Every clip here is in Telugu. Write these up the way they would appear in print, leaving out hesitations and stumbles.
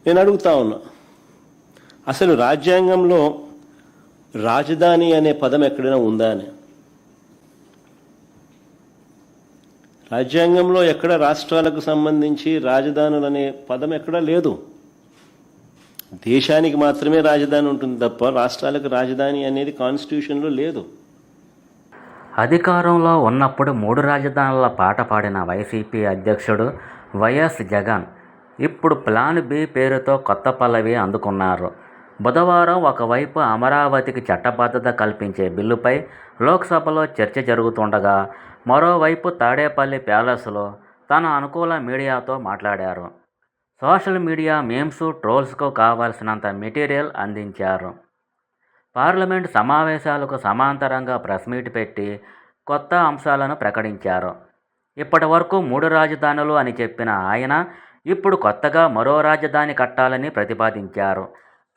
నేను అడుగుతా ఉన్నా, అసలు రాజ్యాంగంలో రాజధాని అనే పదం ఎక్కడైనా ఉందా అని? రాజ్యాంగంలో ఎక్కడ రాష్ట్రాలకు సంబంధించి రాజధానులు అనే పదం ఎక్కడా లేదు. దేశానికి మాత్రమే రాజధాని ఉంటుంది తప్ప రాష్ట్రాలకు రాజధాని అనేది కాన్స్టిట్యూషన్లో లేదు. అధికారంలో ఉన్నప్పుడు 3 రాజధానుల పాట పాడిన వైసీపీ అధ్యక్షుడు వైఎస్ జగన్ ఇప్పుడు ప్లాన్ బి పేరుతో కొత్త పల్లవి అందుకున్నారు. బుధవారం ఒకవైపు అమరావతికి చట్టబద్ధత కల్పించే బిల్లుపై లోక్సభలో చర్చ జరుగుతుండగా, మరోవైపు తాడేపల్లి ప్యాలెస్లో తన అనుకూల మీడియాతో మాట్లాడారు. సోషల్ మీడియా మీమ్స్, ట్రోల్స్కు కావాల్సినంత మెటీరియల్ అందించారు. పార్లమెంటు సమావేశాలకు సమాంతరంగా ప్రెస్ మీట్ పెట్టి కొత్త అంశాలను ప్రకటించారు. ఇప్పటి వరకు 3 రాజధానులు అని చెప్పిన ఆయన ఇప్పుడు కొత్తగా మరో రాజధాని కట్టాలని ప్రతిపాదించారు.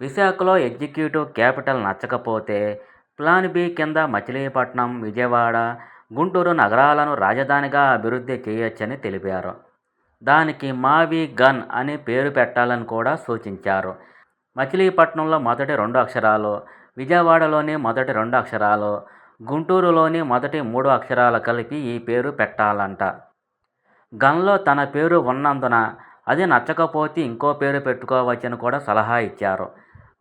విశాఖలో ఎగ్జిక్యూటివ్ క్యాపిటల్ నచ్చకపోతే ప్లాన్ బి కింద మచిలీపట్నం, విజయవాడ, గుంటూరు నగరాలను రాజధానిగా అభివృద్ధి చేయొచ్చని తెలిపారు. దానికి మావి గన్ అని పేరు పెట్టాలని కూడా సూచించారు. మచిలీపట్నంలో మొదటి 2 అక్షరాలు, విజయవాడలోని మొదటి 2 అక్షరాలు, గుంటూరులోని మొదటి 3 అక్షరాలు కలిపి ఈ పేరు పెట్టాలంట. గన్లో తన పేరు ఉన్నందున అది నచ్చకపోతే ఇంకో పేరు పెట్టుకోవచ్చని కూడా సలహా ఇచ్చారు.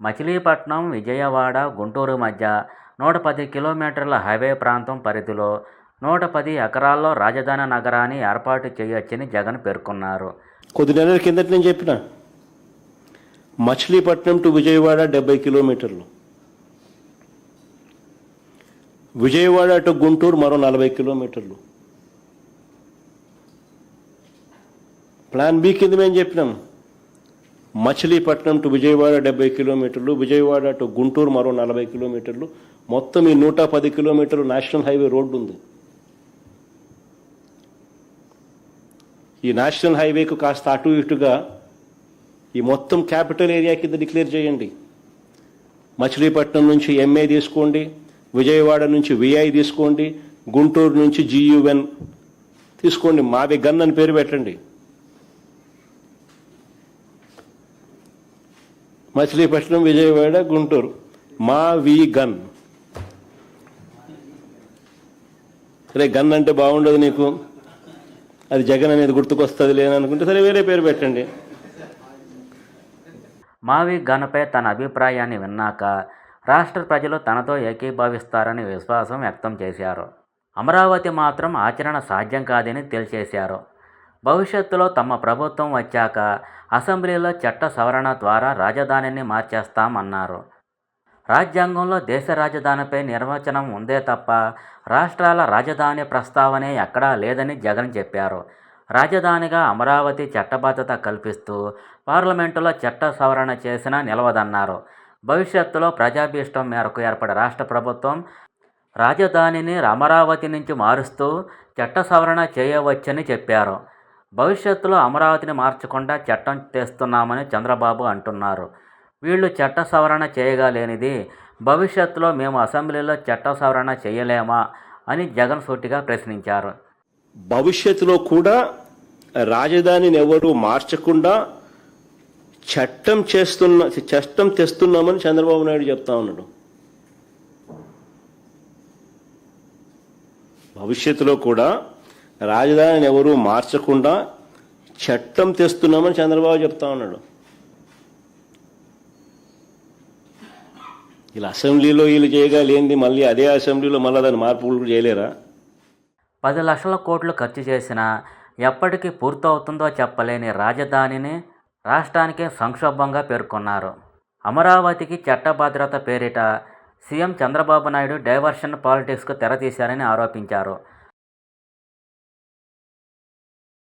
మచిలీపట్నం, విజయవాడ, గుంటూరు మధ్య 110 కిలోమీటర్ల హైవే ప్రాంతం పరిధిలో 110 ఎకరాల్లో రాజధాని నగరాన్ని ఏర్పాటు చేయొచ్చని జగన్ పేర్కొన్నారు. కొద్ది నెలల కిందట నేను చెప్పిన మచిలీపట్నం టు విజయవాడ 70 కిలోమీటర్లు, విజయవాడ టు గుంటూరు మరో 40 కిలోమీటర్లు. ప్లాన్ బి కింద మేము చెప్పినాం మచిలీపట్నం టు విజయవాడ 70 కిలోమీటర్లు, విజయవాడ టు గుంటూరు మరో 40 కిలోమీటర్లు. మొత్తం ఈ 110 కిలోమీటర్లు నేషనల్ హైవే రోడ్డు ఉంది. ఈ నేషనల్ హైవేకు కాస్త అటు ఇటుగా ఈ మొత్తం క్యాపిటల్ ఏరియా కింద డిక్లేర్ చేయండి. మచిలీపట్నం నుంచి ఎంఏ తీసుకోండి, విజయవాడ నుంచి విఐ తీసుకోండి, గుంటూరు నుంచి జియుఎన్ తీసుకోండి, మావి గన్ అని పేరు పెట్టండి. మచిలీపట్నం, విజయవాడ, గుంటూరు మా వి గన్. సరే, గన్ అంటే బాగుండదు నీకు, అది జగన్ అనేది గుర్తుకొస్తుంది లేననుకుంటే సరే వేరే పేరు పెట్టండి. మావి గన్పై తన అభిప్రాయాన్ని విన్నాక రాష్ట్ర ప్రజలు తనతో ఏకీభవిస్తారని విశ్వాసం వ్యక్తం చేశారు. అమరావతి మాత్రం ఆచరణ సాధ్యం కాదని తేల్చేశారు. భవిష్యత్తులో తమ ప్రభుత్వం వచ్చాక అసెంబ్లీలో చట్ట సవరణ ద్వారా రాజధానిని మార్చేస్తామన్నారు. రాజ్యాంగంలో దేశ రాజధానిపై నిర్వచనం ఉందే తప్ప రాష్ట్రాల రాజధాని ప్రస్తావనే ఎక్కడా లేదని జగన్ చెప్పారు. రాజధానిగా అమరావతి చట్టబద్ధత కల్పిస్తూ పార్లమెంటులో చట్ట సవరణ చేసినా నిలవదన్నారు. భవిష్యత్తులో ప్రజాభీష్టం మేరకు ఏర్పడే రాష్ట్ర ప్రభుత్వం రాజధానిని అమరావతి నుంచి మారుస్తూ చట్ట సవరణ చేయవచ్చని చెప్పారు. భవిష్యత్తులో అమరావతిని మార్చకుండా చట్టం తెస్తున్నామని చంద్రబాబు అంటున్నారు. వీళ్ళు చట్ట సవరణ చేయగలేనిది భవిష్యత్తులో మేము అసెంబ్లీలో చట్ట సవరణ చేయలేమా అని జగన్ సూటిగా ప్రశ్నించారు. భవిష్యత్తులో కూడా రాజధానిని ఎవరు మార్చకుండా చట్టం తెస్తున్నామని చంద్రబాబు నాయుడు చెప్తా ఉన్నాడు. భవిష్యత్తులో కూడా రాజధానిని ఎవరు మార్చకుండా చట్టం తెస్తున్నామని చంద్రబాబు చెప్తా ఉన్నాడు. ఇలా అసెంబ్లీలో వీళ్ళు చేయగలేంది మళ్ళీ అదే అసెంబ్లీలో మళ్ళీ దాని మార్పులు చేయలేరా? 10 లక్షల కోట్లు ఖర్చు చేసినా ఎప్పటికీ పూర్తవుతుందో చెప్పలేని రాజధానిని రాష్ట్రానికే సంక్షోభంగా పేర్కొన్నారు. అమరావతికి చట్టభద్రత పేరిట సీఎం చంద్రబాబు నాయుడు డైవర్షన్ పాలిటిక్స్కు తెరతీశారని ఆరోపించారు.